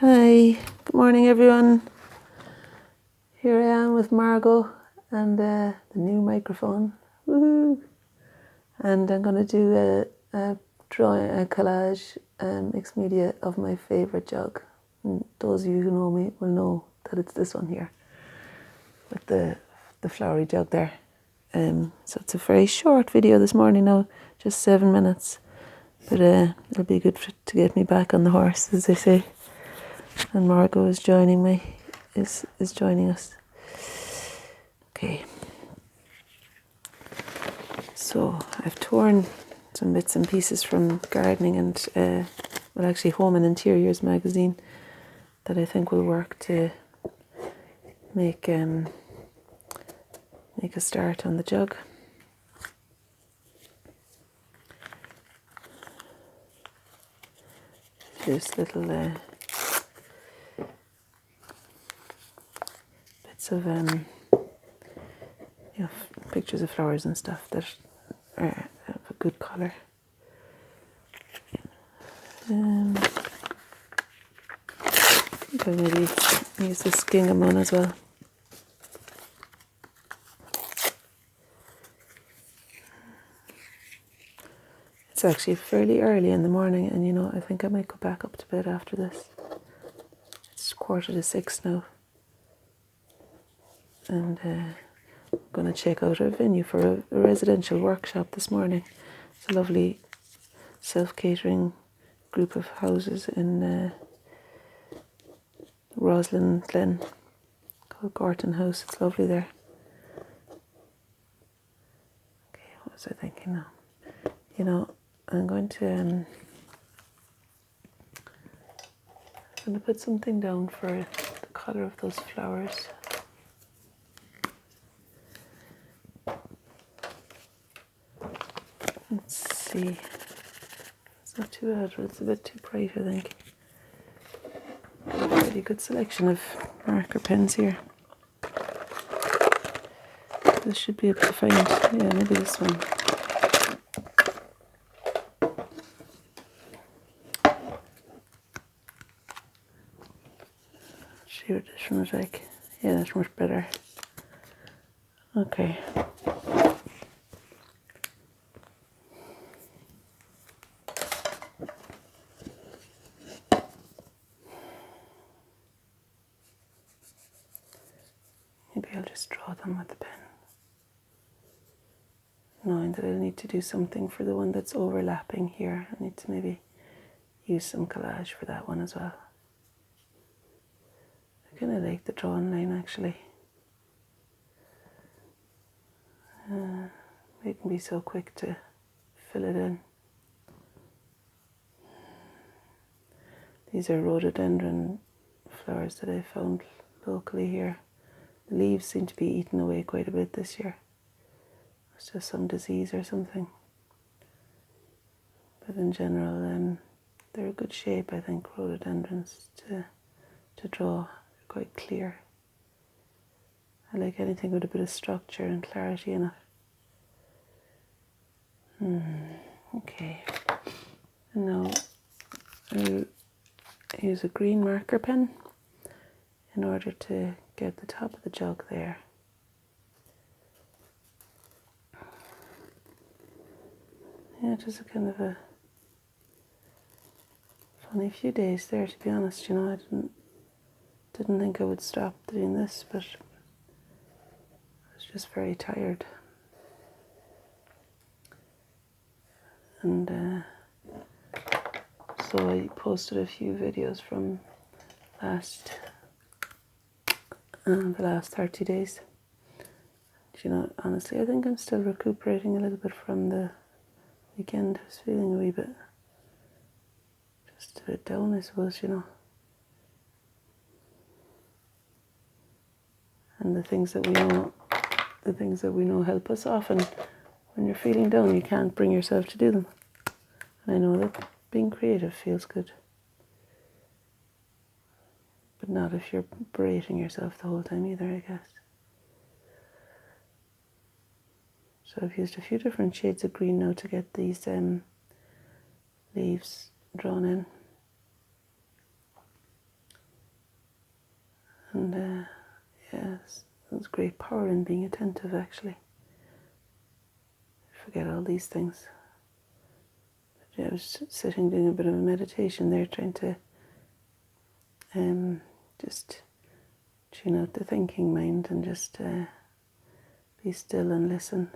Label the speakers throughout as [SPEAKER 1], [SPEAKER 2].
[SPEAKER 1] Hi, good morning everyone. Here I am with Margot and the new microphone. Woohoo! And I'm going to do a drawing, a collage mixed media of my favourite jug. And those of you who know me will know that it's this one here with the flowery jug there. So it's a very short video this morning now, just 7 minutes. But it'll be good to get me back on the horse, as they say. And Margot is joining me, is joining us. Okay. So I've torn some bits and pieces from gardening and actually Home and Interiors magazine that I think will work to make a start on the jug. There's little bits of pictures of flowers and stuff that are of a good colour. I think I'll maybe use this gingham one as well. It's actually fairly early in the morning, and I think I might go back up to bed after this. It's 5:45 now, and I'm going to check out a venue for a residential workshop this morning. It's a lovely self-catering group of houses in Roslin, Glen, called Gorton House. It's lovely there. Okay, what was I thinking now? I'm going to put something down for the colour of those flowers. Let's see. It's not too bad, but it's a bit too bright, I think. A pretty good selection of marker pens here. This should be able to find, maybe this one. See what this one is like. Yeah, that's much better. Okay. Maybe I'll just draw them with the pen, knowing that I'll need to do something for the one that's overlapping here. I need to maybe use some collage for that one as well. I kind of like the drawing line actually. It can be so quick to fill it in. These are rhododendron flowers that I found locally here. The leaves seem to be eaten away quite a bit this year. It's just some disease or something. But in general, they're a good shape, I think, rhododendrons to draw. They're quite clear. I like anything with a bit of structure and clarity in it. Okay. And now I'll use a green marker pen in order to get the top of the jug there. Yeah, it was a kind of a funny few days there, to be honest. I didn't think I would stop doing this, but I was just very tired. And so I posted a few videos from the last 30 days. Honestly, I think I'm still recuperating a little bit from the weekend. I was feeling a wee bit, just a bit down, I suppose, And the things that we know help us often. When you're feeling down, you can't bring yourself to do them. And I know that being creative feels good. But not if you're berating yourself the whole time either, I guess. So I've used a few different shades of green now to get these leaves drawn in. And yes, there's great power in being attentive, actually. Forget all these things. But yeah, I was sitting doing a bit of a meditation there, trying to just tune out the thinking mind and just be still and listen.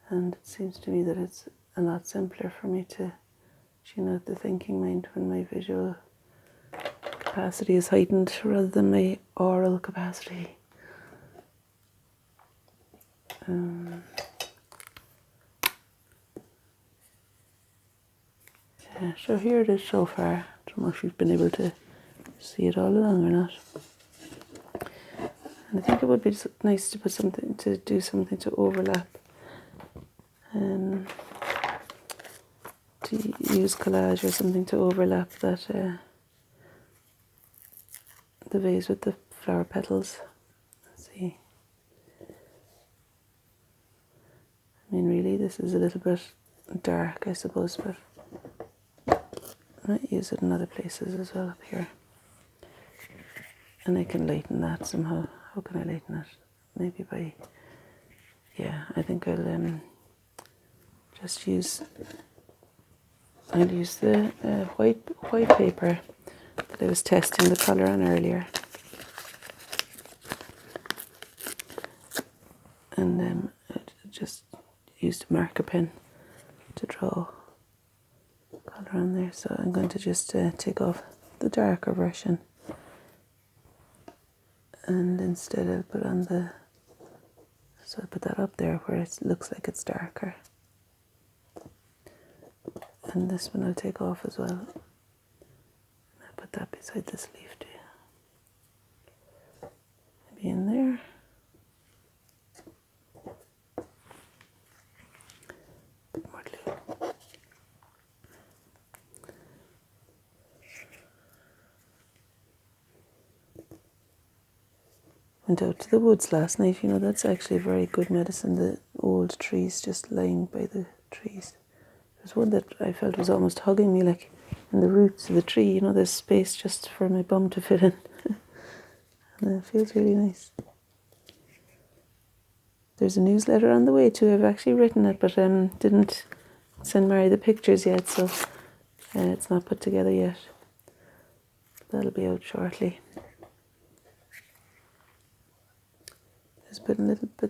[SPEAKER 1] And it seems to me that it's a lot simpler for me to tune out the thinking mind when my visual capacity is heightened rather than my oral capacity. Yeah, so here it is so far. I don't know if you've been able to see it all along or not. And I think it would be nice to put something, to do something to overlap, to use collage or something to overlap that the vase with the flower petals. Let's see. I mean, really, this is a little bit dark, I suppose, but I might use it in other places as well up here. And I can lighten that somehow. How can I lighten it? Maybe by, yeah, I think I'll just use, I'll use the white paper that I was testing the colour on earlier. And I just used a marker pen to draw colour on there. So I'm going to just take off the darker version. And instead I'll put on the, so I put that up there where it looks like it's darker. And this one I'll take off as well. I'll put that beside this leaf too. Maybe in there. Bit more glue. Went out to the woods last night. You know, that's actually very good medicine. The old trees just lying by the trees. There's one that I felt was almost hugging me, like in the roots of the tree. You know, there's space just for my bum to fit in. And it feels really nice. There's a newsletter on the way too. I've actually written it, but didn't send Mary the pictures yet, so it's not put together yet. That'll be out shortly. There's been a little bit